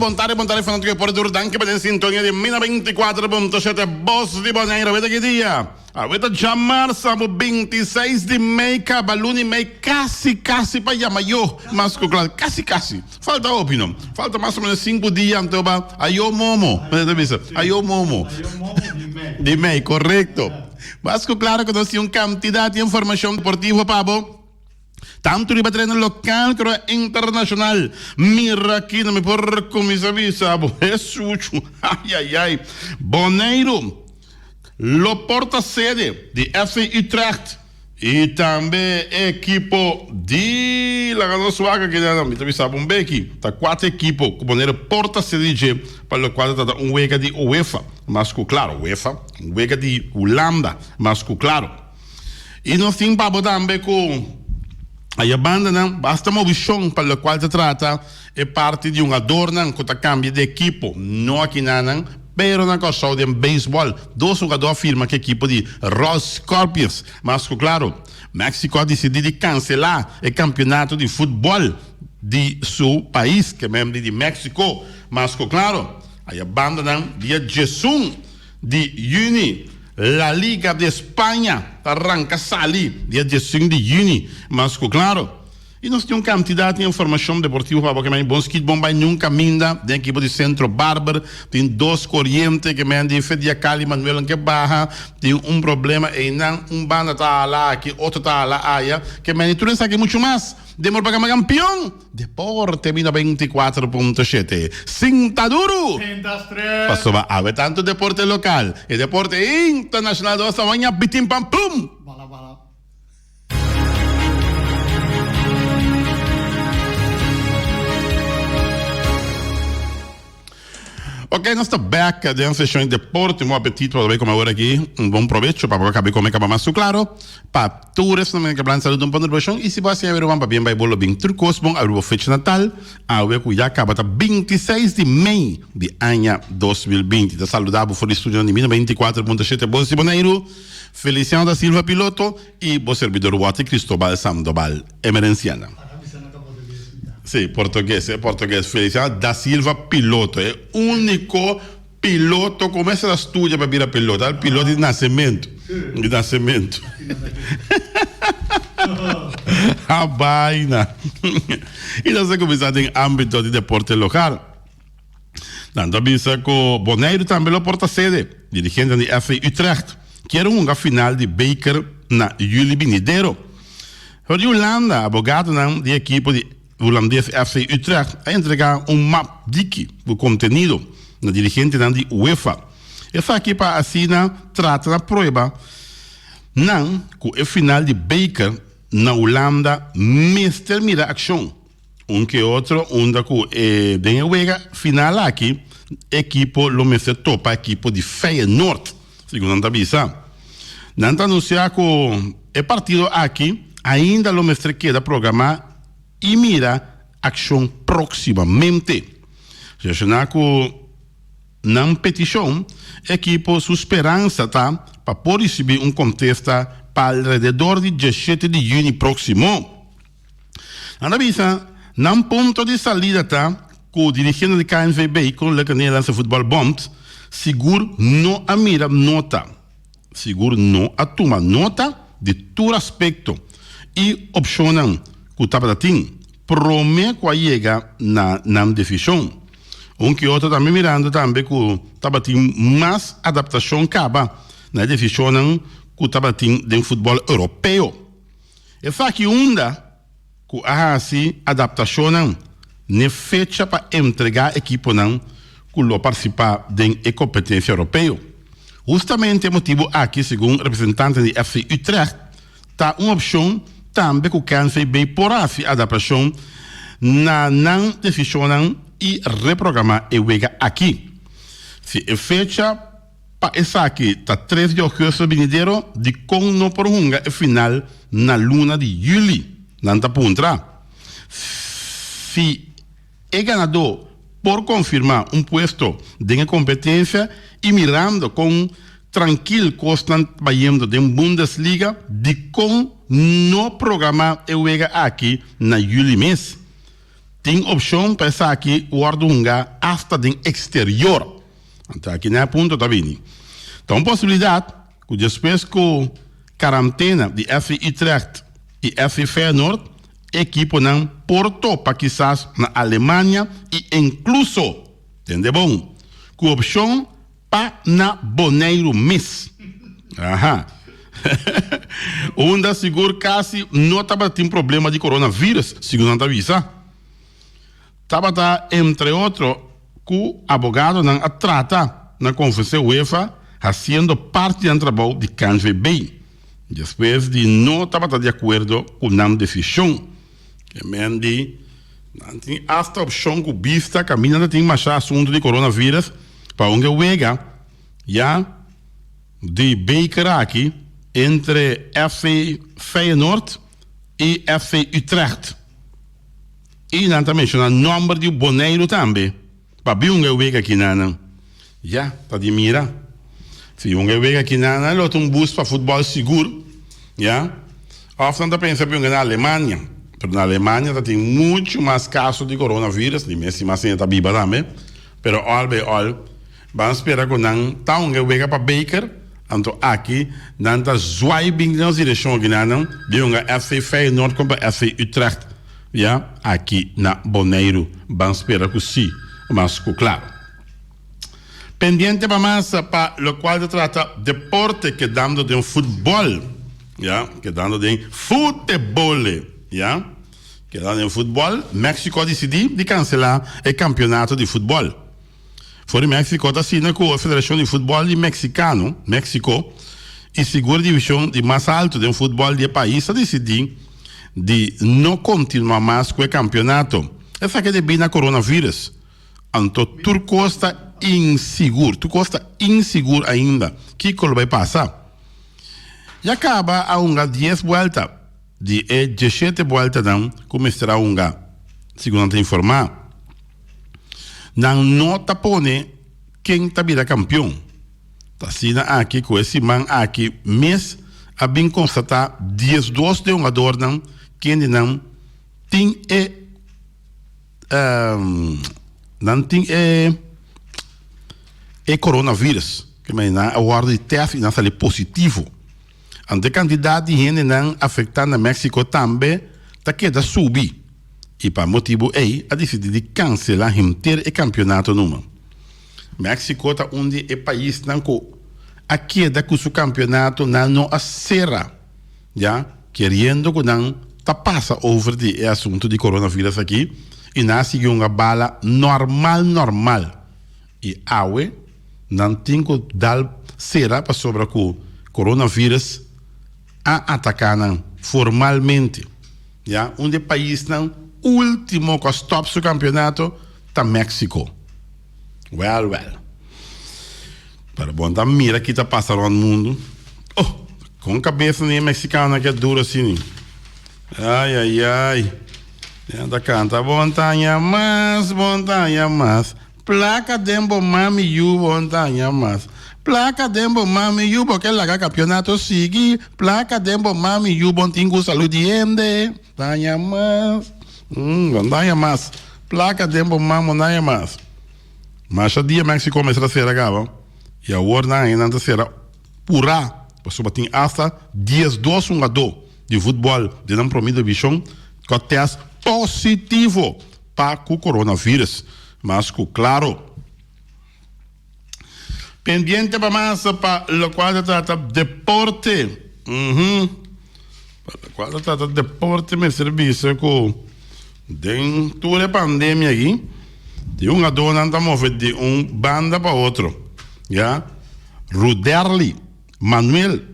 montare fanno che porta anche per in sintonia di Mina 24.7 Boss di Bonaire, avete che dia? Avete già marzo 26 di mei cabaluni mei casi pa io masco claro casi falta opino falta mais ou menos 5 dias antoba ayo momo di mei corretto masco claro que nós temos quantidade de informação deportiva pabo tanto ribattere local como internacional. Mira aqui, não me porco, me sabe, é sujo. Ai. Bonaire, lo porta-sede de FC Utrecht e também equipo de la Ganosuaga, que não sabe um beque. Tá 4 equipos, o Bonaire porta-sede de, para o qual tá wega de UEFA, mas claro, UEFA, wega de Holanda, mas claro. E nós temos também com a banda não basta uma visão para a qual se trata é parte de adorno que cambia de equipo não aqui não pero na cosa de beisebol dois jogadores afirmam que a equipe de Ross Scorpions mas claro México decidiu cancelar o campeonato de futebol de seu país que é mesmo de México mas claro a banda não dia 18 de junho La Liga de Espanha arranca sali dia 15 de junho, mas claro, e nós temos quantidade de informação deportiva para que mais bom skate bomba nunca minda, da equipe de Centro Barber, tem 2 correntes que me de Fedia Cali Manuel que barra, tem problema e não banda tá lá aqui, outro tá lá aí, que me tu não sabe muito mais. Demor para campeão, Deporte Mina 24.7. Sinta duro. Passou a tanto deporte local e deporte internacional da nossa manhã, bitim pam pum. Bala. Ok, nós estamos back dentro da sessão de deporte, um apetite para ver como agora aqui, bom proveito para acabar com o mais claro, para todos também que plantam saúde para a e se você ver uma bem vai bolo bem turcos bom abrir o fecho Natal, a ver que já acaba tá 26 de maio de ano 2020. Tá saudável for estúdio de Mina 24.7 Boa de Bonaire, Feliciano da Silva piloto e o servidor Wati Cristóbal Sandoval Emerenciana. Sim, português. Feliciano da Silva, piloto. É o único piloto, começa a estudar para virar piloto. É piloto de nascimento. A vaina. E nós vamos começar em âmbito de deporte local. Tanto avisa que o Bonaire também é o porta-sede, dirigente de FC Utrecht, que era uma final de Beker na julho venidero. Por Holanda, abogado de equipe de holandês FC Utrecht a entregar map diki do conteúdo na dirigente de UEFA. Essa aqui para assina trata da prova não que o final de Beker na Holanda mister mira ação que outro onda que den wega final aqui equipo lo mister topa equipo de Feyenoord segundo a avisa não anunciar que o partido aqui ainda lo mister queda programar e mira ação proximamente. Já que na petição, equipo sua esperança tá para poder receber contexto para alrededor de 17 de junho próximo. Na visa, na ponto de salida tá com o dirigente de KNVB com o Nederlandse Voetbalbond, seguro não a mira nota, seguro não a toma nota de todo aspecto e opcionam que o Tabatatim promete que chega na decisão. Que outro também mirando também que o Tabatatim mais adaptação caba na decisão que o Tabatatim do futebol europeu. E faz que que há assim adaptação na fecha para entregar a equipe que lo participar da competência europeia. Justamente o motivo aqui, segundo o representante de FC Utrecht, está uma opção também que o KNVB porá a adaptação na decisão e reprogramar e wega aqui. Se a fecha para essa aqui está 3 de agosto venidero de com no prolonga e final na luna de julho. Nanta puntra. Se é ganador por confirmar puesto de competência e mirando com tranquilo constant bayendo de Bundesliga de com no programa eu wega aqui na julho mês. tem opção para essa aqui guardunga hasta do exterior. Então aqui não é ponto tá vindo. Então possibilidade que depois com quarentena de FC Utrecht e FC Feyenoord equipo não portou para quizás na Alemanha e incluso entende bom com opção para na Boneiro mês. Aham. Onde seguro quase não estava tendo problema de coronavírus, segundo a visa. Estava entre outros com o advogado não trata na conferência UEFA fazendo parte do trabalho de CanVB. Depois de não estava de acordo com a decisão. Que mendi hasta a opção que vista caminha não tem mais assunto de coronavírus para onde wega já de Baker aqui entre FC Feyenoord e FC Utrecht. E não também o número de Boneiro também. Para ver um wega aqui não. Já tá de mira. Se um wega aqui não, lot um bus para futebol seguro. Já. Often tá pensando na Alemanha. Pero na Alemanha tem muito mais casos de coronavírus, de mesmo assim está viva também. Pero all, vamos esperar que não tá um wega para Baker, então aqui não tá zwaaibing na direção que não, de um FC Feyenoord com FC Utrecht, já aqui na Boneiro, vamos esperar que sim, mas claro. Pendiente para mais para o qual se trata deporte que dando de futebol, já que dando de futebol, já. Que lá no futebol, México decidiu de cancelar o campeonato de futebol. Foi México está assinando com a Federação de Futebol de México, e segura divisão de mais alto do futebol do país decidiu de não continuar mais com o campeonato. Essa que deve na coronavírus. Então, tudo custa inseguro ainda. Que coisa vai passar? E acaba a uma 10 voltas. De 17 voltas não começará segundo a informar, não nota pone quem está vira campeão. Tá sendo aqui com esse man aqui mês a bem constatar 12 de um jogador não quem não tem coronavírus que mas na guarda de teste não sale positivo. A quantidade de gente não afetada na México também está queda subir. E para motivo aí, a decidir de cancelar o campeonato numa. México está onde é país não a queda com o campeonato não acera, já querendo que não tá passa over de assunto de coronavírus aqui e não sigue uma bala normal. E awe não tem que dar será para sobre o coronavírus a atacar formalmente, já onde o país não último que stop o campeonato tá México. Well. Para bom tá mira que tá passando no mundo. Com cabeça nem mexicana que é dura assim. Ai. Anda canta montanha mas. Placa dembo mami you montanha mas. Placa dembo mami you porque lá campeonato sigue. Placa dembo mami you bom tingo saludiende. Montanha mas. Placa dembo mami montanha mas. Mas a dia México começa a ser agora. E a hora ainda será pura. Porque tem hasta 12 jogadores de futebol de não promido visão que teste positivo para o coronavírus. Mas claro, pendiente para mais para o qual trata deporte. Para o qual trata deporte me serviço com dentro da pandemia aqui. De uma dona anda movendo de banda para outro. Já? Ruderli Manuel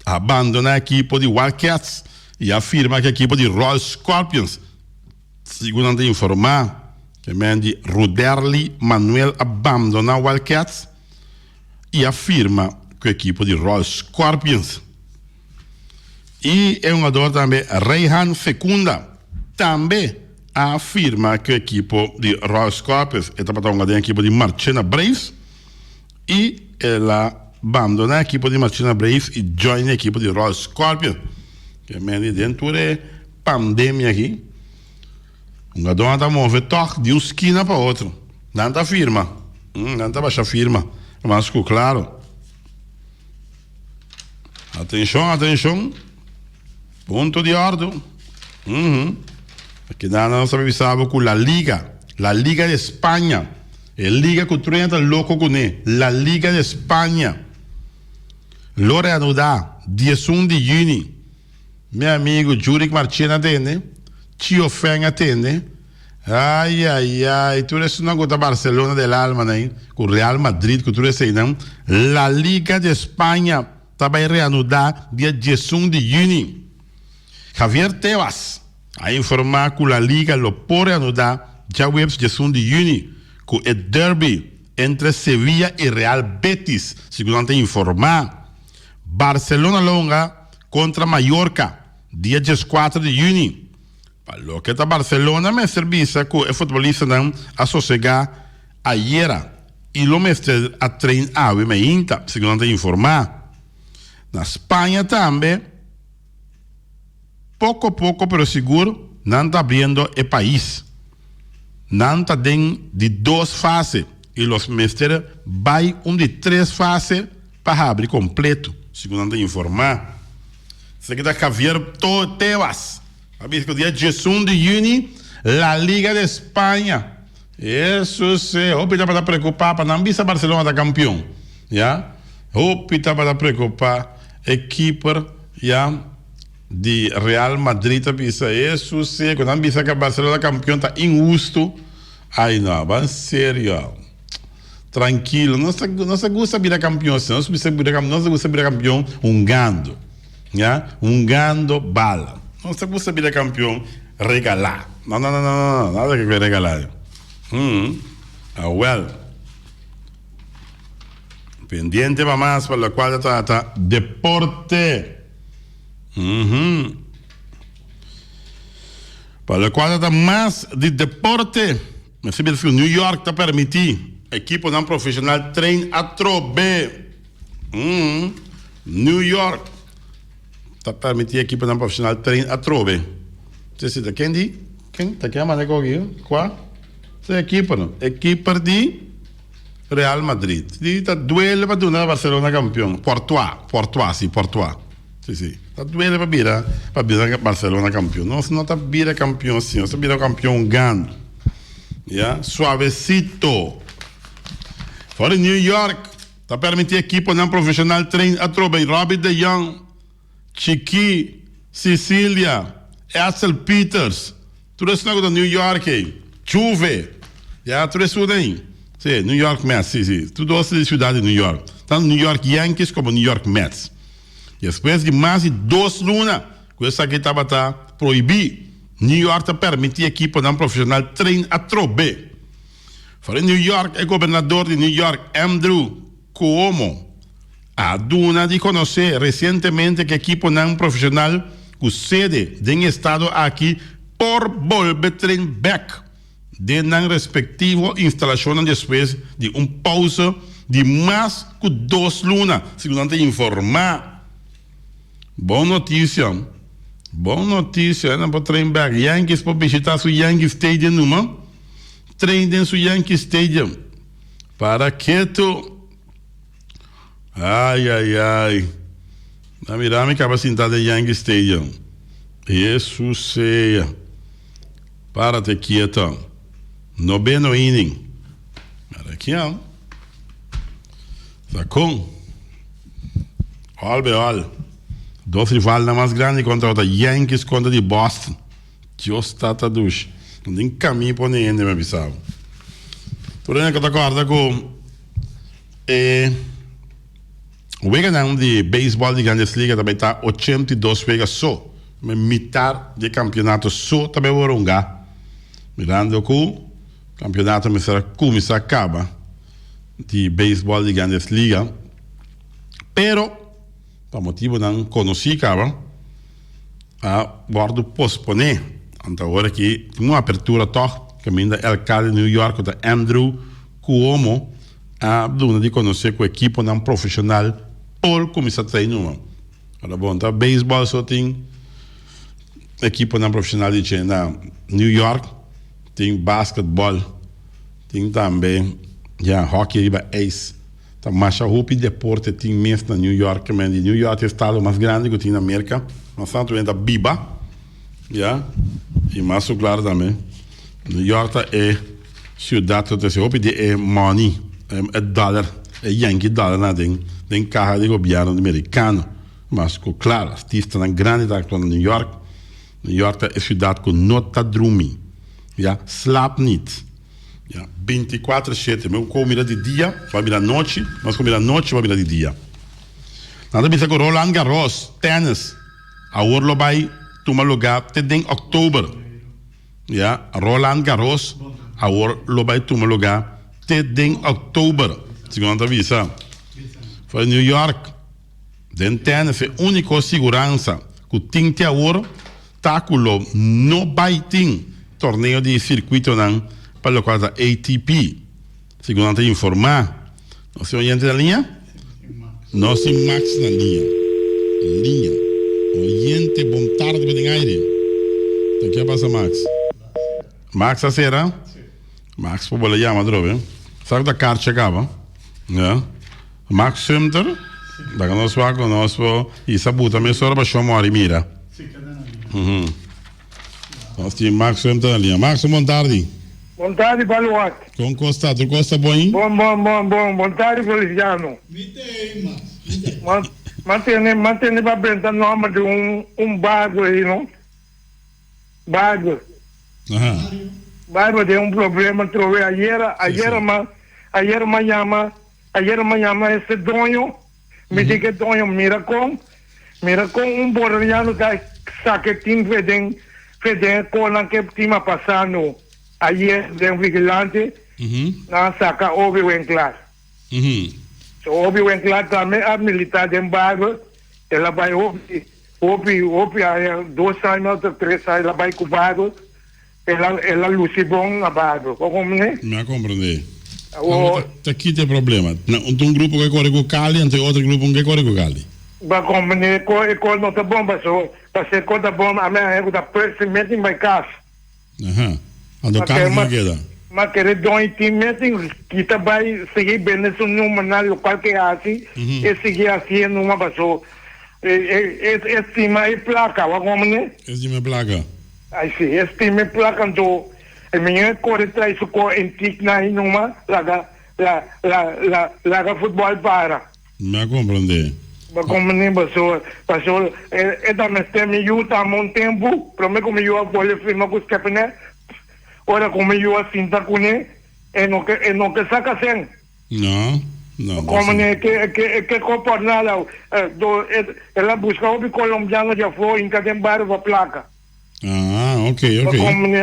abandona a equipe de Wildcats e afirma que a equipe de Royal Scorpions, segundo a informar, que Ruderli Manuel abandona Wildcats e afirma que a equipe de Royal Scorpions. E é um jogador também, Reihan Fecunda, também afirma que a equipe de Royal Scorpions está para a equipe de Marchena Braves e ela abandona a equipe de Marchena Braves e joina a equipe de Royal Scorpions. Que é dentro da pandemia aqui. Um gadão tá move toque de uma esquina para outro. Não tá firma. Não tá baixa firma. Mas ficou claro. Atenção. Ponto de ordem. Aqui não sabe com la Liga de Espanha. A Liga que o trem tá louco com ele. La Liga de Espanha. Lo reanudar 11 de junho. Meu amigo Juric Marchena atende. Tio Feng atende. Ai. Tu eres una gota Barcelona del alma, né? Com Real Madrid, que tu eres aí, não? La Liga de Espanha vai reanudar dia 11 de junho. Javier Tebas a informar que a Liga lo pode reanudar já o 11 de junho, com o derby entre Sevilla e Real Betis, segundo te informar. Barcelona longa contra Mallorca, dia 4 de junho. Para lo que está Barcelona, me serviça que o futebolista não a sossegar ayer e lo mestre a treinar me inta, segundo te informar. Na Espanha também, pouco a pouco, pero seguro, não está abrindo o país. Não está dentro de 2 fases. E os mestres vai de 3 fases para abrir completo, segundo te informar. Isso aqui está Javier Tebas. Que dia 11 de junho, la Liga de Espanha. Isso se, opita para preocupar, para não ver Barcelona da campeão. Já? Opita para preocupar. Equipe de Real Madrid pisa isso se quando han visto que Barcelona campeão está injusto aí não, vai sério, tranquilo, não se gusta virar campeão, não se gusta virar campeão gando, bala, não se gusta virar campeão regalar, não, nada que regalar, well. Pendiente para más para la cual trata deporte. Para la cual trata más de deporte. Me sirve que New York te permite equipo não profissional trein a trobe. New York te permite equipo não profissional trein a trobe. Você se quem di? Quem te quer mandar aqui? Qual? Se equipo não? Equipo de Real Madrid. Está duele para donar Barcelona campeão. Portois. Sì. Está duele para virar Barcelona campeão. Não está vira campeão assim, está vira campeão ganho. Suavecito. Fora New York, está permitindo a equipe não profissional treino a trobe. Robbie De Jong, Chiqui, Sicília, Axel Peters. Tudo isso na New York. Juve. Tudo isso daí. Sim, New York Mets, sim. Tudo isso de cidade de New York. Tanto New York Yankees como New York Mets. E depois de mais de 2 lunas, com essa aqui estava proibido, New York te permitia a equipe não profissional treino a trobe. Fora New York, o governador de New York, Andrew Cuomo, a duna de conhecer recentemente que a equipe não profissional, com sede do estado aqui, por volver treino back. De na respectivo instalação depois de pausa de mais que 2 lunas, segundo te informar. Boa notícia, não pode treinar back. Yankees pode visitar o Yankee Stadium, não? Treinem o Yankee Stadium. Para que tu? Ai. Na mirada acaba sentada em Yankee Stadium. Isso seja. Para te quieto. 9º inning. Aqui, ó. Sacou? Olha. 2 rivais mais grandes contra os Yankees contra de Boston. Deus está dos. Não tem caminho para ninguém, meu bisavo. Porém, eu concordo com o Wigan de beisebol de Grandes Ligas também está 82 vegas só. Mas metade de campeonato só também vai rongar. Mirando que o campeonato começa a acabar de beisebol de Grandes Ligas. Pero, por motivo não conhecido, a bordo posponer. Então, agora que uma abertura que o alcalde de New York, Andrew Cuomo, a duna de conhecer que o equipe não profissional por começar a treinar. Agora, bom, então, beisebol só tem equipe não profissional de New York, tem basquetebol, tem também hockey riba ijs. Tá mais roupa e deporte tem mesmo na New York, mas New York é o estado mais grande que tem na América. Nós estamos vendo a Biba, e mais claro também. New York é cidade que se roupa de money, é dólar, é yankee dólar na tem carro de governo americano. Mas claro, artista na grande da New York. New York é cidade que não está dormindo, slaap niet. 24/7, eu como de dia, vai virar noite, mas como noite, vai virar de dia. Nada bisa com Roland Garros, tênis. A Orlo vai tomar lugar até em outubro. Roland Garros, a Orlo vai tomar lugar até em outubro. Segundo a visa. Foi New York. Den tênis é a única segurança que tem até agora, tá com o no vai ter torneio de circuito não. Para o qual da ATP, segundo a informar, nós temos oyente da linha? Nós temos Max na linha. Oyente, bom tarde, bem aire. O que passa, Max? Max, a será? Max, por bola chama, droga. Sabe da carta chegava? Max Sumter, da que nós vamos conosco, e sabu também só para chamar e mira. Nós temos Max Sumter na linha. Max, boa tarde. Boa tarde, Baluat. Como Costa? Tu Costa bom? Bom. Boa tarde, Feliciano. Mantém para pensar no nome de barco aí, não? Barco. Barco tem problema, trove ayer manhã esse donho, me diz que donho mira com boliviano que saquetim fedem com a que tinha passado. Ayer de vigilante na saca óbvio em claro. So óbvio em claro também a militar de barco, ela vai óbvio 2 anos, 3 anos, ela vai com o barco, ela luce bom a barco. Como né? Me compreender. Aqui tem problema. Um grupo que corre com Cali, e outro grupo que corre com Cali. Ba compreender que não tá bom, para ser conta bom, a minha é da percebimento em minha casa. Ando carro na queda. Mas que redonho time kita vai seguir bem nesse número local que é assim, e seguir assim numa pessoa. Esse time é placa, como né? Esse time é placa. Aí sim, esse time é placa, então, a minha corre traz o cor antigo na numa, larga futebol para. Me compreender. Mas como nem pessoa, é da minha tema, eu tá há muito tempo, para mim como eu vou firmar com os campeonatos. Ora como eu assim tá com ele, não que saca sem. Não. Como né que compornada, ela busca o colombiano já foi em cada barco a placa. Ok. Como né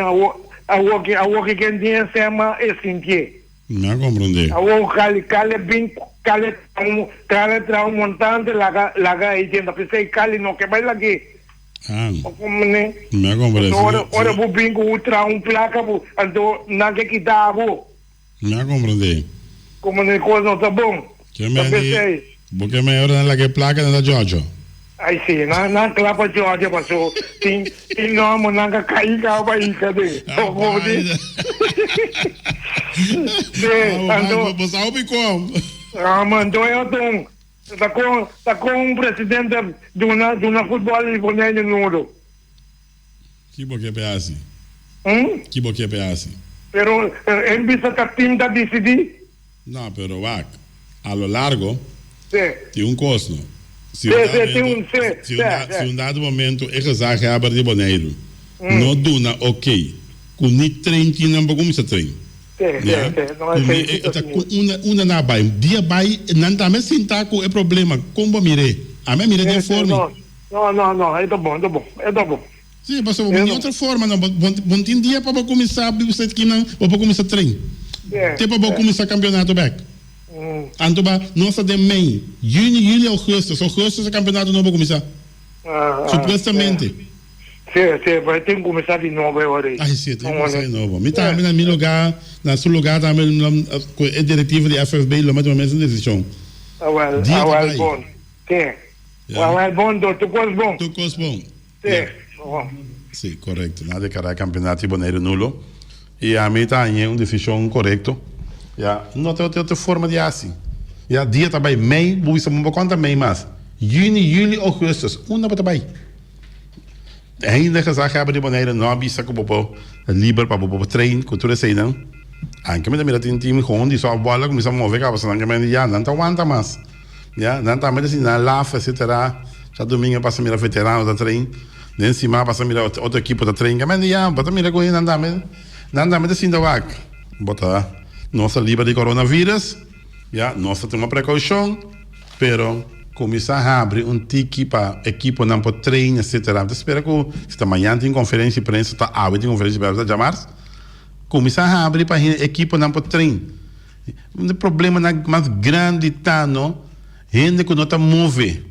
a que quem tinha chama é sentir. Me compreender. Cali bem cali tra um montante laga aí dentro, pensei cali não que vai lá aqui. Como né? Me compreender. Ora vou bingo outra placa ando na que dá Me compreender. Como né coisa não tá bom. Que me porque me hora na que placa na Giorgio. Aí sim, na clapa Giorgio passou. Tem nome na cair cá vai cadê? Como diz? Ando você sabe como? Mandou eu tom. Tá com presidente de uma futebol e boneco nudo. Que boque pedaço? Que boque pedaço? Pero em vista que time da decidir? Não, pero a lo largo tem custo. Se um dado momento é rezar que abre de boneiro, não duna ok, com ni trem que não vou começar trem. Uma na bai, dia bai, não também sentar com é problema, como mire, a minha mire de forma. Não, é bom. Sim, mas de outra forma, não, bom tem dia para começar, você que não, para começar trem. Tem para começar campeonato back. Antoba, nossa de mei, junho, agosto, o campeonato não vai começar. Supostamente. Sim, vai ter que começar de novo agora. Sim, tem que começar de novo. Me também na meu lugar, na seu lugar também, a diretiva de FFB, lo mais ou menos decisão. Bom. Sim. Bom, tu coisa bom. Sim, correto. Nada de cara campeonato boneiro nulo. E a mim tá uma decisão correta. Não tem outra forma de assim. Dia tá bem, mei, buisa mumba quanto mei mais. Junho, julho, agosto, uma para bem. Ainda que essa cabra de maneira não avisa que o povo livre para o povo trein, cultura sei não. Anche me mira tem time com onde só bola começa a mover a cabeça, anche me já não tá aguenta mais. Não tá mais assim na lafa, etc. Já domingo passa mira veterano da trein. Nem cima passa mira outra equipe da trein. Que me já, bota mira com não dá mais assim da vaca. Bota nossa livre de coronavírus. Nossa tem uma precaução, pero começar a abrir tiki para equipe não pode treinar, etc. Espera que se amanhã tem conferência de imprensa, está abre tem conferência de imprensa, jamais começar a abrir para equipe não pode treinar. O problema mais grande está no gente que não está move,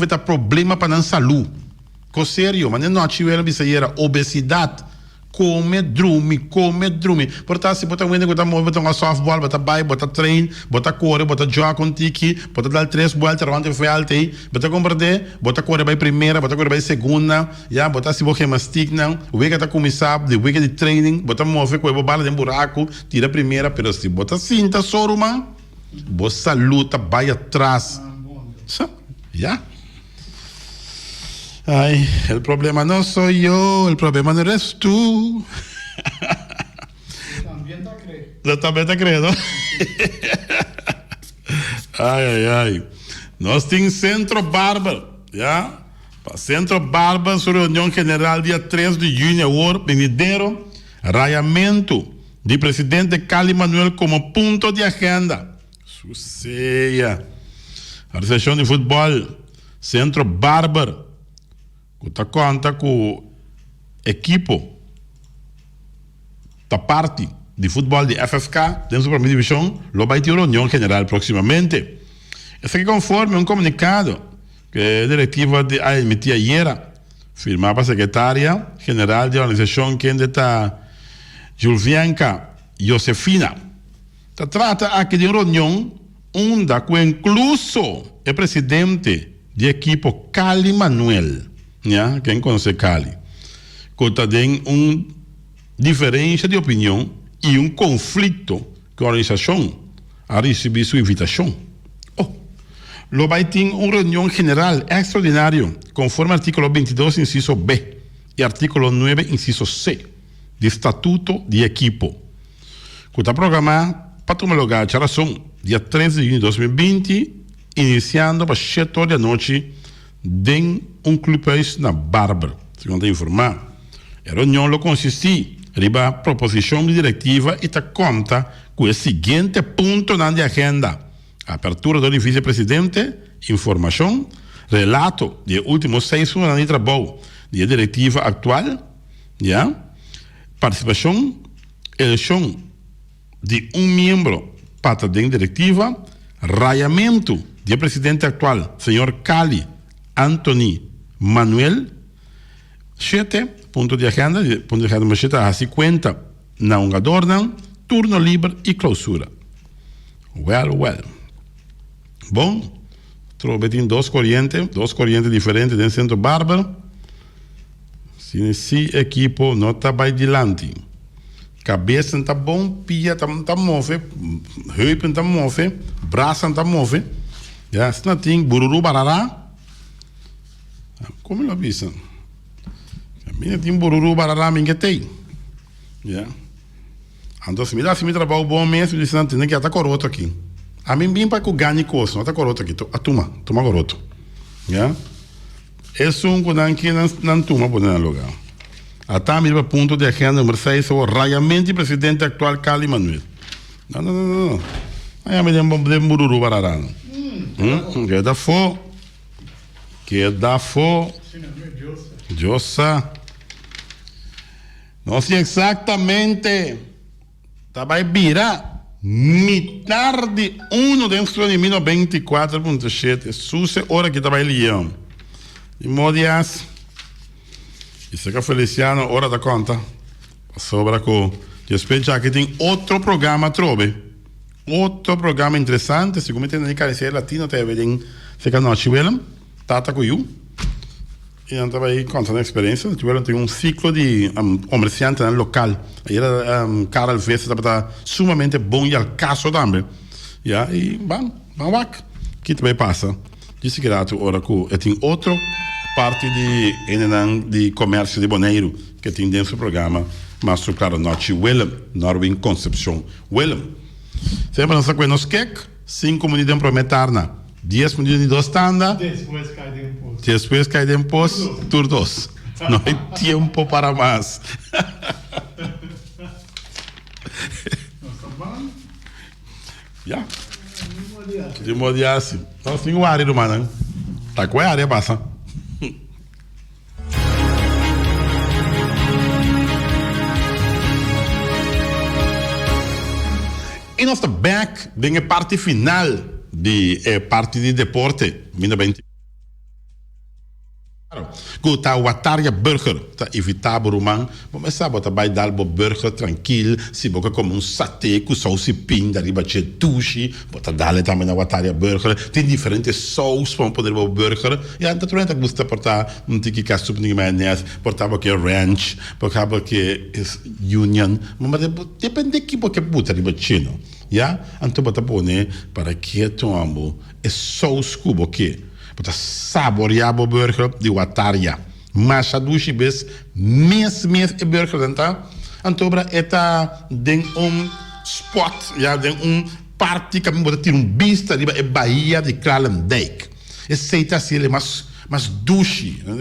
está problema para não saúde. Com sério, mas não tiver obesidade. Come, drume. Portanto, se botar um que está movendo, botar uma softball, botar bike, botar trein, botar correr, botar jogar com tiki, botar dar 3 voltas, onde foi alto aí, botar compreender, botar correr by primeira, botar correr by segunda, botar se você mastic não, o que está começando, o que de training, botar mover com a bala de buraco, tira a primeira, pero se botar cinta, soruma, você luta, vai atrás. Ay, el problema no soy yo, el problema no eres tú. También te creo, ¿no? Ay. Nós temos Centro Barber, Para Centro Barber, sua reunião general dia 3 de junho, agora, venidero, raiamento de presidente Cali Manuel como ponto de agenda. Suceia. A sessão de futebol, Centro Barber, que conta com equipo da parte de futebol de FFK dentro da primeira divisão, lo vai ter reunião general proximamente. Isso aqui conforme comunicado que a diretiva de emitiu ayer, firmada a secretária general de organização que está Julvianca Josefina. Se trata aqui de uma reunião onde incluso o presidente de equipo Cali Manuel, quem conhece Cali, que tem diferença de opinião e conflito com a organização a receber sua invitação. Lo vai ter uma reunião general extraordinária, conforme artículo 22, inciso B, e artículo 9, inciso C, do Estatuto de Equipo, que está programado para tomar lugar de razão dia 13 de junho de 2020, iniciando para 7 horas da noite, em clube na Barber, segundo informar. A reunião consiste em a proposição de diretiva e conta com o seguinte ponto na agenda: apertura do vice-presidente, informação, relato de últimos 6 anos de trabalho da diretiva atual, participação, eleição de membro para a diretiva, raiamento do presidente atual, senhor Cali Anthony Manuel, 7 pontos de agenda, mas a 50 não adornam, turno livre e clausura. Well. Bom, trouxe duas correntes diferentes dentro do Centro Barber. Se equipo não está bem adiante, cabeça não está bom, pia está move, heupen está move, braço está move, se não tem bururu barará, como ele avisa? A minha tem bururu barará, minha tem. Então, se me trabalho bom mesmo, ele não tem que estar coroto aqui. A mim bem para que ganhe coisa, não está coroto aqui, toma coroto. É que não toma por nenhum lugar. Até mesmo ponto de agenda número 6, o raiamento do presidente atual Cali Manuel. Não. Aí me deu bururu barará. Queda fo. Jossa. Não sei exatamente. Vai virar metade de 1 de junho de 24.7. Suce hora que estava Leão. De Modias. Isso que Feliciano, hora da conta. Sobra com. Eu espero que tem outro programa, outro programa interessante. Se como tem na Careceira Latino, tem se que não tiveram. Tata com you. E eu estava aí contando a experiência. Tivemos um ciclo de comerciante no local. Aí era cara vezes estava sumamente bom e al caso também. Yeah, e vamos lá. Que também passa. Disse que era hora que tem outra parte de comércio de Bonaire que tem dentro do programa. Mas, claro, noite Willem, Norwin Concepción. Willem, sempre nós com nos quek, 5 minutos para metarna, 10 minutos de dos tanda. Después cai de imposto, tur 2. Não há tempo para mais. Já. De modiasse. Nós temos área do mano. Tá com a área passa. E nós estamos back na parte final de parte de deporte. Ainda bem. Que tá o Ataria Burger, tá evitável romano, mas sabe, tá vai dar o burger tranquilo, se boca como saté com sauce pinda, riba de sushi, bota dar também na Ataria Burger, tem diferentes sauces para poder o burger, e antes também tá gosta portar tiki ketchup nem maionese, portava que ranch, portava que union, mas depende que porque bota riba chino, já? Então bota pone para que tomamo é sauce cubo que para saborear o burger de Ataria. Mas a duas vezes, mês burger, então, tem spot, já, tem parte que pode ter vista de Bahia de Kralendijk. Esse é assim, mas douche, não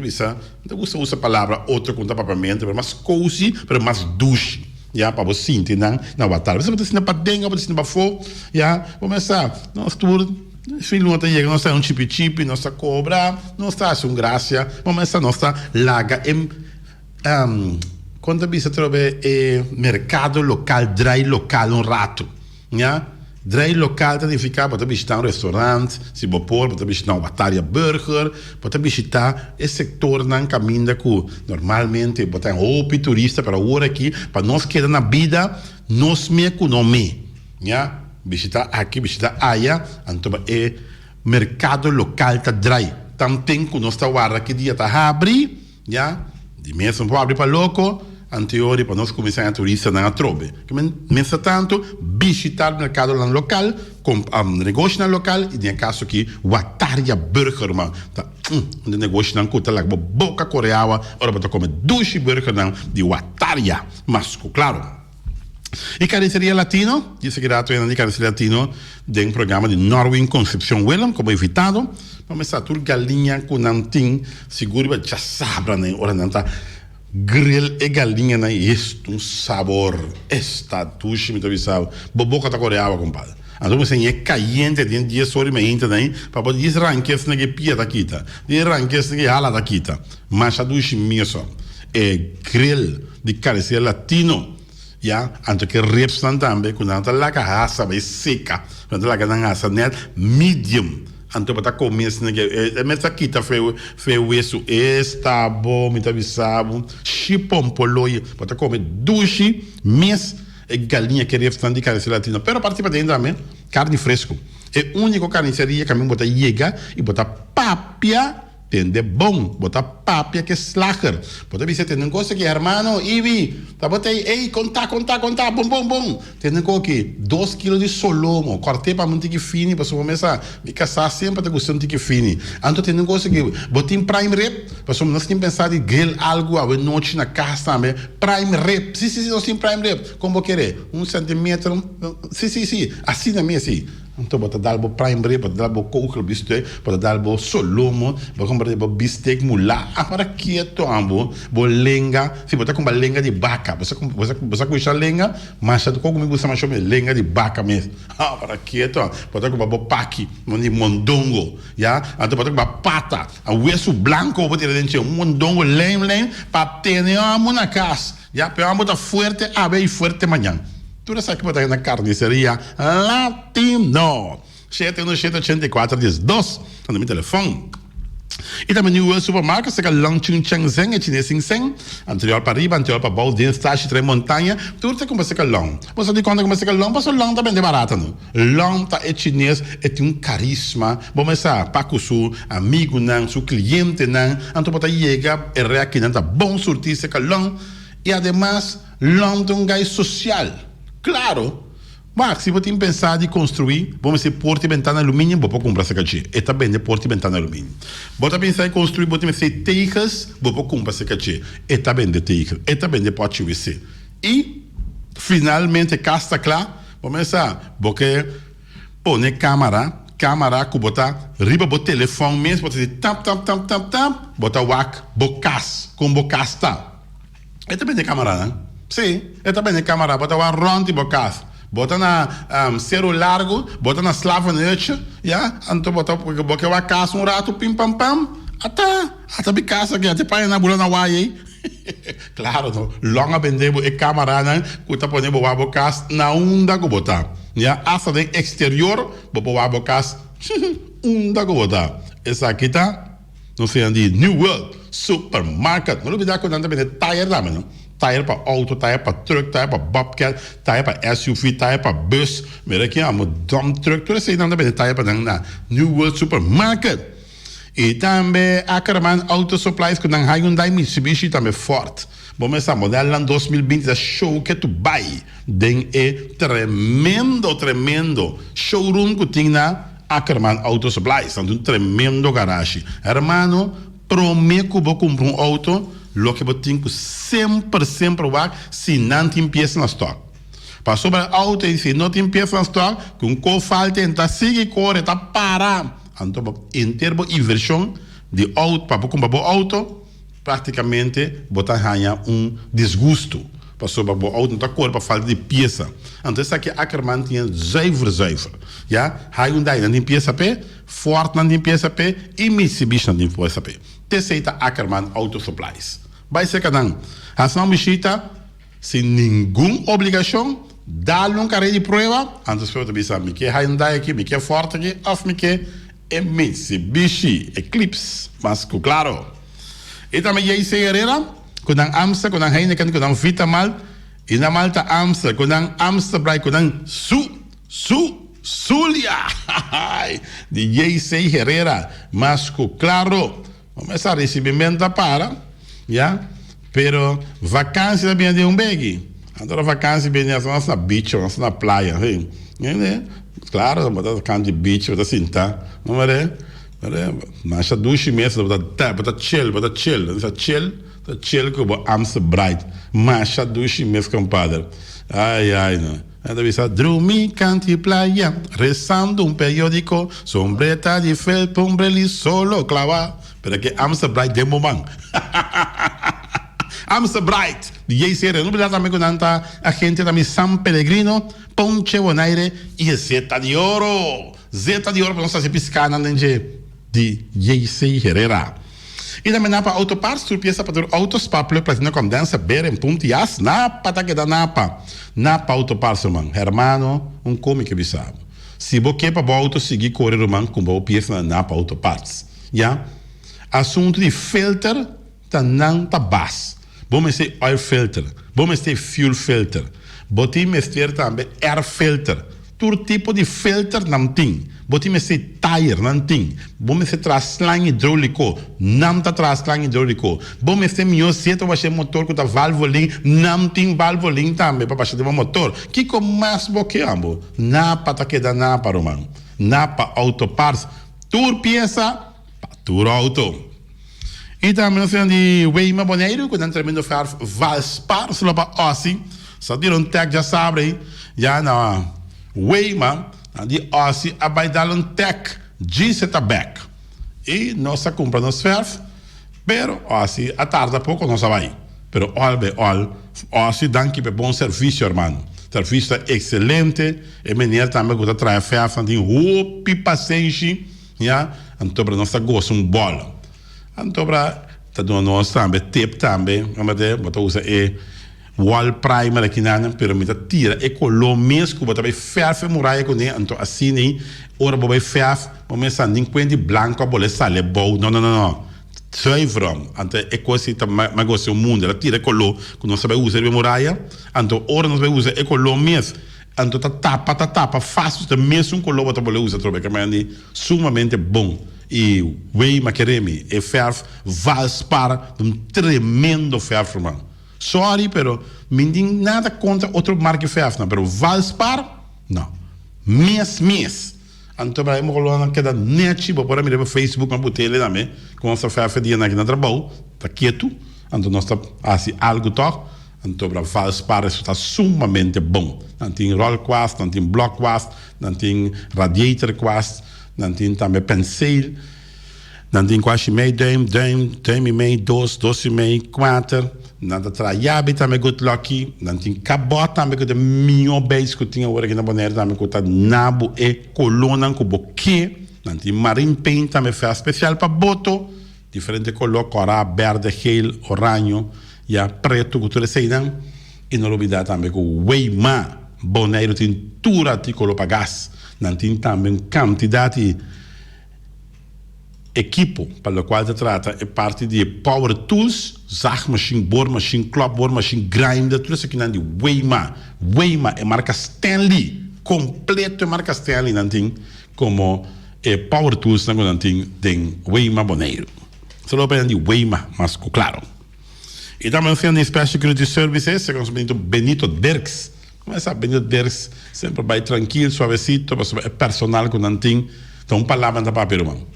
usa a palavra outra conta papiamento, mas cozy, mas douche. Já, para você sentir na Ataria. Você pode ensinar para dentro, pode ensinar para fora, já, começar, nós tudo. Filho, não tem nós está chip, nós está cobra, nós está assim graça, mas nós está laga quando você trova mercado local, dry local rato, já? Dry local significa pode visitar restaurante, se pode visitar uma Ataria Burger, pode visitar esse setor na caminho que normalmente pode ter turista para hora aqui, para nós quedar na vida, nós me economia, já? Visitar aqui, visitar allá, então mercado local tá dry. Também que nós está guarda que dia tá abre, já? De mês não pode abrir para louco, anterior para nós começar a turista na trobe. Que mês tanto visitar o mercado local, com negócio na local e no caso aqui o Ataria Burger, man, tá um negócio na conta lá, boca coreana, ora para comer dois burger de Ataria, mas claro. E carniceria latino, disse que era de carniceria latino de programa de Norwin Concepción Willem, como evitado, vamos a tur galinha com nantin, seguro que já sabra, né? Ora não tá grill e galinha, né? Este sabor, esta tushi, me avisava, boboca da coreana, compadre. Então você é caliente, tem 10 horas e meia, né? Para poder desranquear se que pia da quita, desranquear se que hala da quita, mas a tushi mesmo é grill de carniceria latino. Ja, anto que reps também, quando anda lá que a raça vai seca, quando lá que a raça net medium, anto para comer assim que mas aqui tá feio isso está bom, me tá avisado, chipom poloi, para comer dushi, mês e galinha que reps de carniceria latina, pero participa dentro também carne fresco, é único carniceria que a mim bota chega e bota papia tende bom, botar papia que slager. Pode você tem coisa que hermano, Ivi, tá botei, ei, conta, bom. Tem coisa que 2 kg de solomo, cortei para muito que fini, para começar, me casar sempre para gostar de que fini. Então tem coisa que botei prime rib, para nós tem pensar de grill algo a noite na casa também, prime rib. Sim, nós tem prime rib, como querer, 1 centímetro, sim, assim também assim. Então, bota dar o prime rib, bota dar o coco bistec, bota dar o solomo, bota comprar o bistec mula. Para que é tombo, o lenga, se bota com a lenga de vaca, você com a lenga, mas se com comigo você chama lenga de vaca mesmo. Para que é tombo, bota com o paqui, de mondongo, já? Então bota com a pata, o osso branco, bota dentro mondongo, lem, para ter na casa, já? Para botar forte, abre forte amanhã. Tudo isso aqui vai estar na carniceria latino. 71784 12, no meu telefone. E também no supermercado, você quer long chung chang zeng, e chinês sing seng, anterior para riba, anterior para baixo, dentro, taxa, três montanha, tudo você compra você quer long. Você de conta que você quer long, mas o long também é barato, não? Long tá é chinês, tem um carisma, bom, mas para o seu amigo, não, seu cliente, não, então para chegar, é reaqui, não tá bom surtir, você quer long, e además, long tem um gás social, claro. Mas se você pensar em construir, vamos dizer, porta e ventana alumínio, você pode comprar essa caixa. E também é porta e ventana alumínio. Você pensar em construir, você dizer, teias, você pode comprar essa caixa. E também é teias. E também é pode ser. E, finalmente, casta claro, vamos pensar, você põe câmera que botar, riba o telefone mesmo, você dizer, tap, botar wak, bocas, com bocas tá. E também é câmera, né? Sim, e também é câmera, botar uma ronde bocas. Bota na cero largo, bota na slava noite, já, então bota porque vai casa rato pim pam pam, até bicasa que até pai na bula na uai, claro, não, longa bendebo e camarada, que tá ponendo o abocas na onda que botar, já, asa de exterior, bobo abocas, onda que botar, essa aqui tá, não sei onde, New World Supermarket, não olvidar que não também é tire também, não? Tire para auto, tire para truck, tire para bobcat, tire para SUV, tire para bus. Mas aqui há um dump truck, tudo isso aí também tire para na New World Supermarket. E também a Ackerman Auto Supplies com a Hyundai Mitsubishi também forte. Bom, essa modelo em 2020 é show que tu vai. Den é tremendo showroom que tem na Ackerman Auto Supplies. Um tremendo garagem. Hermano, prometo que vou comprar um auto. Lo que eu tenho sempre vai, se não tem peça na stock. Para sobre o auto, se não tem peça na stock, com qual falta, então sigue corre, está parar. Então, em termos de inversão de auto, para comprar o auto, praticamente, botar ganha desgosto. Para sobre o auto, não está corre para falta de peça. Então, isso aqui, Ackerman tem zuiver. Ja? Hyundai não tem peça P, Ford não tem peça P, e Mitsubishi não tem peça P. Terceira, Ackerman Auto Supplies. Vai ser que não. A sua visita, sem nenhuma obrigação, dá-lhe um carreira de prova, antes de você me quer Hyundai aqui, me quer Ford aqui, ou me quer Mitsubishi Eclipse, mas claro. E também aí se herera, quando a Amstel, quando a Heineken, quando a Vitamal, e na Malta Amstel, quando a Amstel Bright, quando a Zulia, de J.C. Herrera, mas claro, vamos a recebimento para, já, pero vacância também de um bag. Agora vacância bem na nossa beach, na praia, né? Claro, vamos dar de beach, vamos sentar, não é? Mas a duas meses, vamos chill, que o Amstel Bright, mas a duas meses, compadre. Ai, não. Deve ser dormir, canto e playa, rezando um periódico, sombreta de felpa, umbrelli solo clavar. Pero que Amstel Bright de momento. Amstel Bright, de J.C. não precisa também com tanta a gente também San Pellegrino, Ponche Bonaire e Zeta de Ouro. Zeta de Ouro para nós fazer piscar na de J.C. Herrera. E também na autoparts, tu pieza para autos para platina condensa, beira em ponto e as napa tá que dá napa autoparts, irmão. Hermano, come que bisabo. Se você para o auto seguir correr, irmão, com boa pieza na napa autoparts. Já? Assunto de filter, tá não tá bas. Vamos ter oil filter, vamos ter fuel filter. Vamos ter também air filter. Todo tipo de filter não tem. Vamos ter tire, não tem. Vamos ter traslang hidráulico, não tá traslang hidráulico. Vamos ter melhor seto para motor que tá valvoline, não tem valvoline também para baixar o motor. Que com mais boqueamos? Napa tá que dá napa, romano. Napa autoparts, tur pieza, tur auto. E também nós temos de Weima Boneiro, que é um tremendo ferro Valspar, só para Ossi. Só tiram tag, já sabe, já na Weima, de Ossi, a vai dar tag de setaback. E nós compramos ferro, pero Ossi, a tarde a pouco nós vai. Pero Ossi dá que bom serviço, irmão. Serviço excelente, e menina também que traz ferro, tem roupa paciência, já, então para nós gosta bola. Então, para tá dando nós também, tape também, vamos usar wall primer aqui na permita tira e colo mesmo que também ferve muraia com né então assim nem ora bobai ferve mas sanding quente branco a bola sale bom não sai from ante e così ma gosto o mundo ela tira colo que não sabe usar muraia então ora não sabe usar e colo mesmo então tapa fácil de mesmo colo bota bola usa trobe que é sumamente bom e Wei Makeremi e ferve Valspar tremendo ferve mano. Sorry, pero não tem nada contra outro marca ferve, não. Pero Valspar, não. Mês. Então, para eu colocar que da net, vou pôr no Facebook, na botella também, com essa ferve dia aqui na trabalho, tá quieto. Então, nós está assim algo toque. Então, para Valspar, isso está sumamente bom. Não tem roll quast, não tem block quast, não tem radiator quast, não tem também pencil. Não tem quase meio dame e meio, 2,5, 4. Nada traiabe também good lucky. Não tem cabot também que de minho base que tinha agora aqui na Bonaire também que tá nabo e coluna com boque. Não tem marine paint também faz especial para boto. Diferente color, cora, verde, gel, oranho, e a preto que tu sei não. E não olvidar também que o Weima Bonaire tem tudo artículo para gás. Não tem também quantidade equipo para o qual se trata é parte de power tools, zag machine, boor machine, klop boor machine, grinder, tudo isso aqui não é de Weima é marca Stanley, completo é marca Stanley, não tem como power tools, não tem de Weima Bonaire. Só para de Weima, mas claro. E também sendo Special Security Services, se conhece Benito Derks. Começa Benito Derks, sempre vai tranquilo, suavecito, é personal que não tem, então palavra da papel, irmão.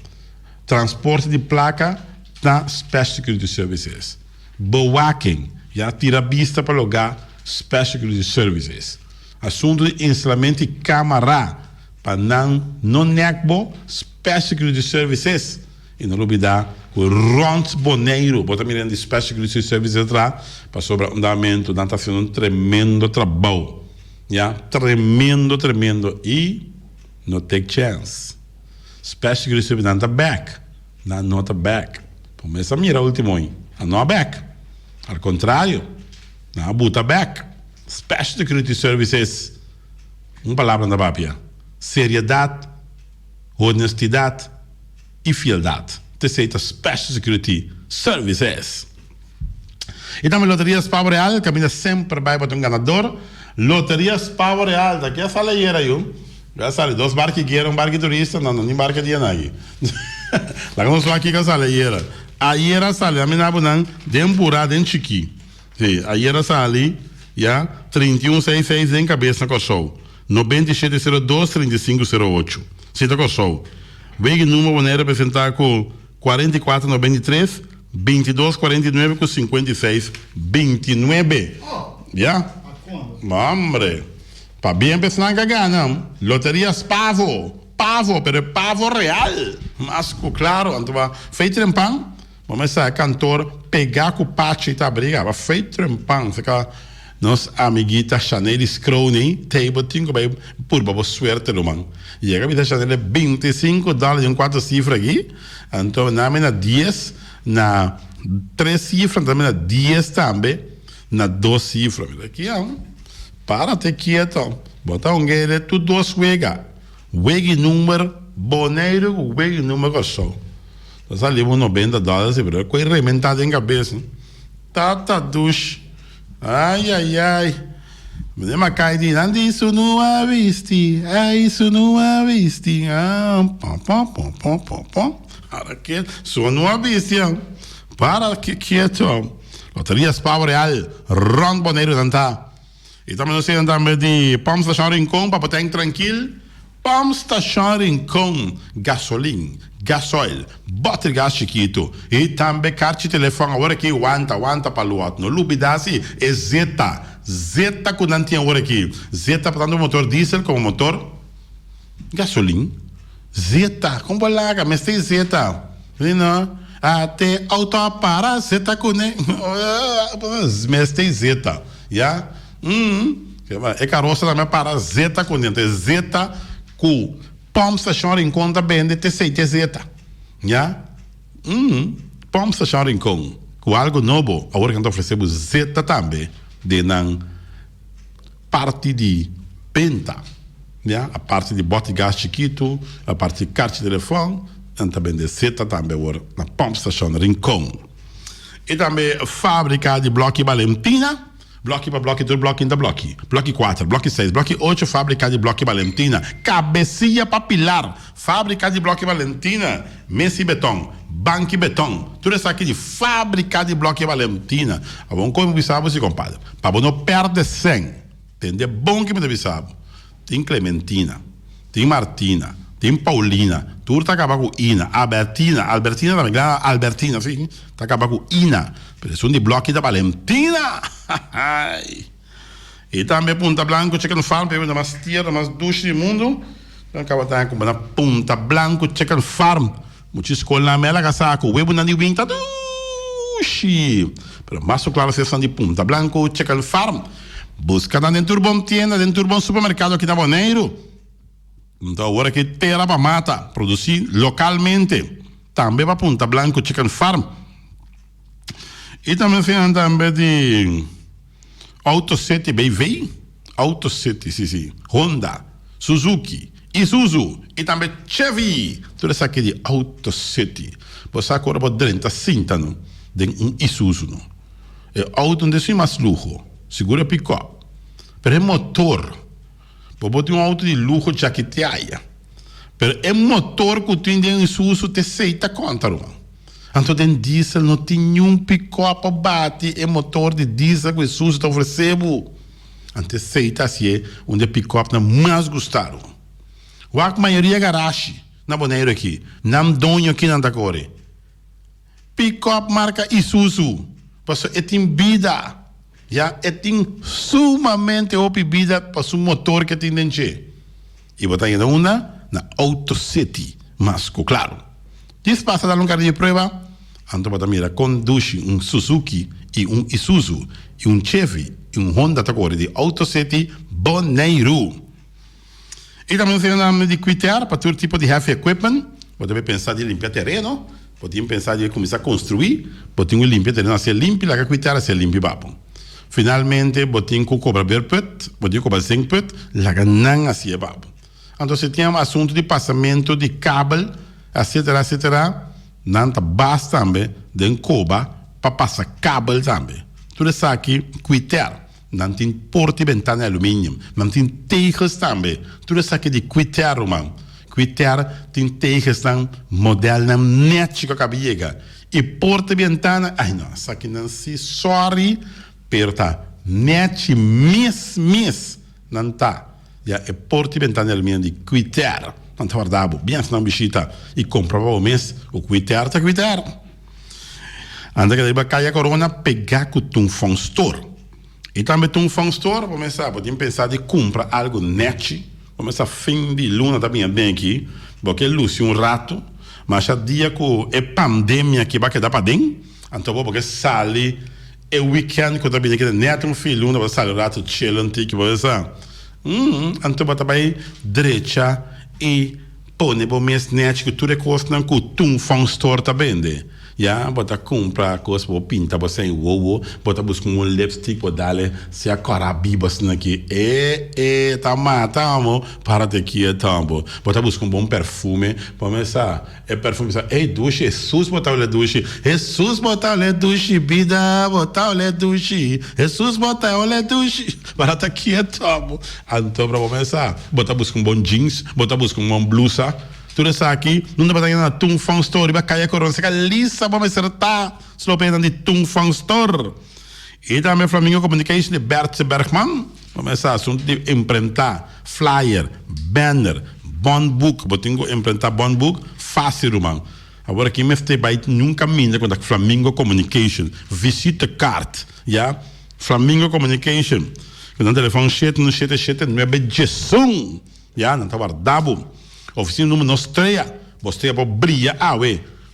Transporte de placa na Special Security Services. Bewaking, já tira vista para o lugar Special Security Services. Assunto de instalamento de câmara para não necbo Special Security Services. E não olvidar o Rons Boneiro, bota mirando de Special Security Services atrás, para sobre o andamento, está fazendo um tremendo trabalho. Já, tremendo. E não take chance. Special Security Services não back. Não está back. Começa a mirar o último aí. Não back. Ao contrário, não buta back. Special Security Services, uma palavra na papia. Seriedade, honestidade e fialdade. Terceira, Special Security Services. E também Loterias Pavo Real, que sempre vai para um ganador. Loterias Pavo Real, daqui a sala aí, já sale 2 barcos que eram barco turista, não nem barco de anagi. Lá vamos só aqui que a sala aí era sale, a minha abonan, dempura, chiqui. Sim, aí era sale, já 3166 em cabeça com o show. 9702 3508. Cita com o show. Veio número Bonaire apresentar com 4493 2249 com 5629. Já? Hombre. Para bem pensar que ganham. Loterias Pavo, pero Pavo Real. Mas, claro, então vai feito em pão. Vamos a cantor pegar com o pache e tá briga. Vai feito em pão. Fica nos amiguita Chanel Scrony, table tingo vai por boa suerte do man. E a amiguita Chanel $25 em 4 cifras aqui. Então, na minha 10, na 3 cifras, também na 10 também, na 2 cifras. Aqui é para te quieto. Bota guele tu 2 wega. Wegi número Bonaire, wegi número só. Então ali $90 e por aí rementado em cabeça. Tata dush. Ai. Me ma cai di nandi isso não a visti. Isso não a visti. Pom. Para que isso não a visti. Para que quieto. Loterias Pavo Real, Ron Bonaire danta. E também nós temos de Pump Station Rincon, para botar tranquilo. Pump Station Rincon, gasolina, gasoil, bota gás chiquito. E também carta de telefone, agora aqui, aguanta para o outro. Não lubidase, é Zeta que não tinha agora aqui. Zeta, portanto, motor diesel como motor gasolina. Zeta, como lá, mas tem Zeta. Não? Até auto para Zeta com mas tem Zeta. Já? É carroça também para Zeta com dentro. Zeta com Pump Station Rincon também de T6 Zeta. Já? Pump Station Rincon com algo novo. Agora que nós oferecemos Zeta também. de nan parte de penta, ja? A parte de bote gás chiquito, a parte de carte de telefone, e também de seta também na Pump Station Rincon. E também fábrica de bloco Valentina, bloco para bloco, 2 bloco ainda bloco. Bloco 4, bloco 6, bloco 8, fábrica de bloco Valentina. Cabecinha papilar, fábrica de bloco Valentina. Messi Beton, Banque Beton. Tudo isso aqui de fábrica de bloco Valentina. A bom como você sabe, compadre. Para não perder 100. Tem de bom que me sabe. Tem Clementina, tem Martina, tem Paulina. Tudo está acabando com Ina. Albertina também, Albertina, sim. Está acabando com Ina. Pressão de bloco da Valentina. E também Punta Blanco, Chicken Farm, pegando mais tierra, mais duche do mundo. Então acaba com uma Punta Blanco, Chicken Farm. Muitas escolas na mela que saco, o web não de winter duche. Pero mais claro se são de Punta Blanco, Chicken Farm. Busca dentro de uma tienda, dentro de um supermercado aqui na Bonaire. Então agora que terra para mata, produzir localmente. Também para Punta Blanco, Chicken Farm. E também tem também de AutoCity BV, AutoCity, sim, Honda, Suzuki, Isuzu e também Chevy. Tudo isso aqui de AutoCity. Você agora pode dentro cinta não, de Isuzu não. É auto onde é mais luxo, segura pick-up. Pero é motor. Pode ter auto de luxo já que te haya. Pero é motor que tem de Isuzu te aceita contra, não. Então, tem diesel, não tem nenhum pick-up para bater, é motor de diesel que o SUS está oferecendo. Então, aceita assim, onde pick-up não mais gostaram. A maioria é garagem, na Bonaire aqui, não donho aqui na Andacore. Pick-up marca Isuzu, porque é tem vida, já é tem sumamente outra vida para o motor que tem dentro. E botar ainda uma na AutoCity, mas claro. Diz passa dar um carrinho de prova, então para mira conduz Suzuki e Isuzu e Chevy e Honda agora de AutoCity Bonaire. E também tem nome de quitar para todo tipo de heavy equipment. Pode pensar de limpar terreno, pode pensar de começar a construir, pode limpar terreno, ser limpo, lá que quitar ser limpo papo. Finalmente, pode cobrar berput, pode cobrar 100 put, lá que não assim papo. Então se tem assunto de passamento de cabo, etc. Não basta também de coba para passar cabo também. Tudo isso aqui, quitar. Não tem porta e ventana de alumínio. Não tem tejas também. Tudo isso aqui de quitar, irmão. Quitar tem tejas também, modelo não net que acaba de chegar. E porta e ventana, ai não, isso aqui não se sorry, pero tá net mês, não tá. Já é porta e ventana de alumínio de quitar. Então, guardava bem se não bichita e comprava o mês, o quitar. Anda que daí cair a corona, pegar com um phone store. E também um phone store, começar, pode pensar de comprar algo net, começar fim de luna também bem aqui, porque luce rato, mas a dia que é pandemia que vai quedar para dentro, então porque sale, é weekend que também aqui net fim de luna, vai sair rato chillante que vai ser. Então vai também direita e põe para o mês net que tudo é coisa que um phone store tá vende. Já, bota comprar coisa para pintar, você em uou, bota buscar um lipstick para dar se a cara biba assim aqui. Tá matando, para de aqui é tambo. Bota buscar um bom perfume, começar, é perfume, duche, Jesus botar o duche, Jesus botar o duche, vida, botar o duche, Jesus botar o duche, para de aqui é tambo. Então, para começar, bota buscar um bom jeans, bota buscar uma blusa. Tudo isso aqui, não dá para ir na Tum Fan Store, vai cair a corona, você quer lisa para acertar, só para ir na Tum Fan Store. E também Flamingo Communication de Bert Bergman, começar assunto de imprentar, flyer, banner, bond book, botinho imprentar bond book, fácil, irmão. Agora aqui me está vai nunca minha quando Flamingo Communication, visita card, já, Flamingo Communication, quando o telefone chete, não é beijão, já, não está guardado. Oficina número nostreia, você pode brilhar,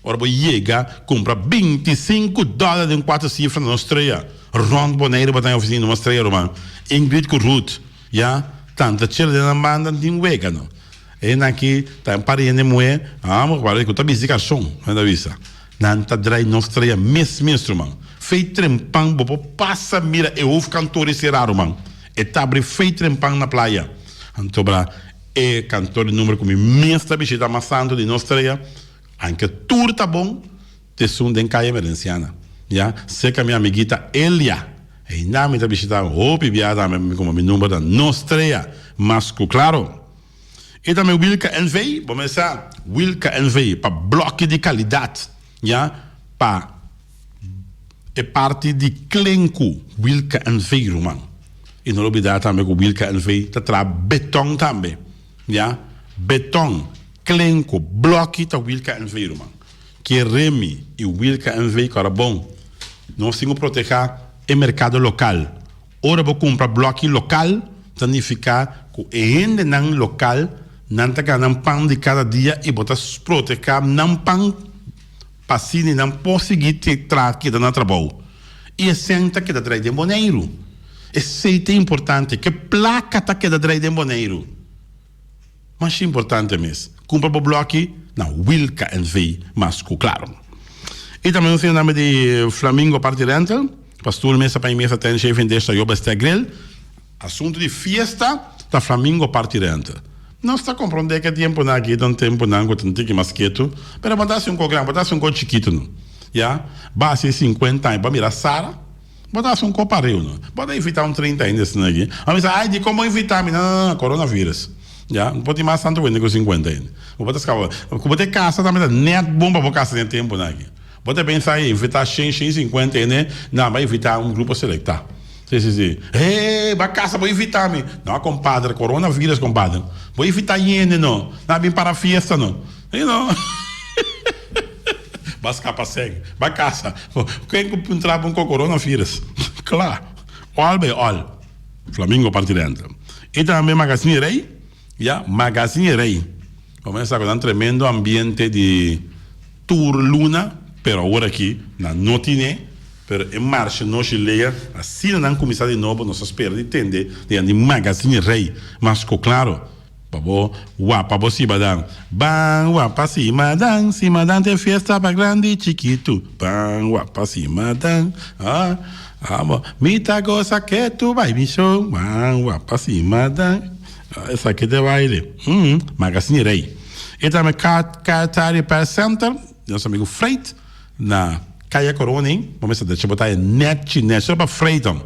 ora você chega, compra $25 em 4 cifras na nostreia. Ron Bonaire vai na oficina nostreia, irmão. Ingrid Kurut, já, tanta tira de banda de wega, não. E aqui, tá parede moe, mas agora que tá busy garçom, não é vista. Nanta drai nostreia, mesmo, irmão. fei trempang, bobo passa mira e of cantori seraro man. E tabre fei trempang na playa. Antobra e cantori número como mestra bichita massando de nostra anche turta bom te sun den caia merenciana. Ja, seca minha amiguita Elia. E nome da bichita hopi biada como mi número da nostra masco claro. E também Wilka NV, vamos começar Wilka NV para bloco de qualidade, ja, para é parte de Klenko Wilka NV Roman. E não olvidar também que o Wilka NV tá beton também, ja, beton, Klenko, bloco da Wilka NV Roman. Que Remy e Wilka NV cara bom, nós temos que proteger o mercado local. Ora vou comprar bloco local, significa que ainda não local não tá ganhando pão de cada dia e botar proteger não pão passini não pode seguir te que dá na trabalho e senta que dá atrás de boneiro é seita importante que placa tá que dá atrás de boneiro mas é importante mesmo compra o bloco na Wilka NV masco claro e também o nome de Flamingo Party Rental pastor mesa para mesa tem chefe desta job este grill assunto de festa da Flamingo Party Rental. Não está compreendendo que tempo não aqui, não tempo não, que tem que masqueto, mas botasse um programa, botasse um copo chiquito, não, já, base 50 anos, para mirar Sara, botasse um copo pareu, não, bota evitar 30 anos nesse aqui, a mim ai, de como evitar, não, coronavírus, já, não pode mais tanto com 50 anos, bota escala, bota casa também, net bomba para casa nem tempo não aqui, bota pensar aí, evitar 150 anos, não, vai evitar um grupo selectar. Sim. Ei, vai casa, vou evitar me. Não, compadre, coronavírus, compadre. Vou evitar iene, não. Não vem para a fiesta, não. E não. Vai escapar segue. Vai casa. Quem encontrar com coronavírus? Claro. All. Flamingo partirando. E também Magazine Rei. Já, Magazine Rei. Começa com um tremendo ambiente de tour luna, pero agora aqui, na Notine. Pero em março nós leia assim não começar de novo nós espera de entender de Magazine Rei mas claro pabo guapa si badang bang guapa si madang tem festa para grande e chiquito bang guapa si madang mita goza que tu vai bicho bang guapa si madang essa aqui de baile Magazine Rei e também Car Repair Center nosso amigo Freight na Caia Corona, vamos deixa eu botar net, só para Freighton,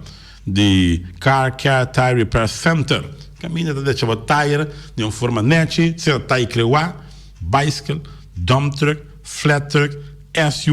de Car Tire Repair Center. Caminha da deixa eu botar de uma forma net, se ela tá aí creuar, bicycle, dump truck, flat truck, SUV.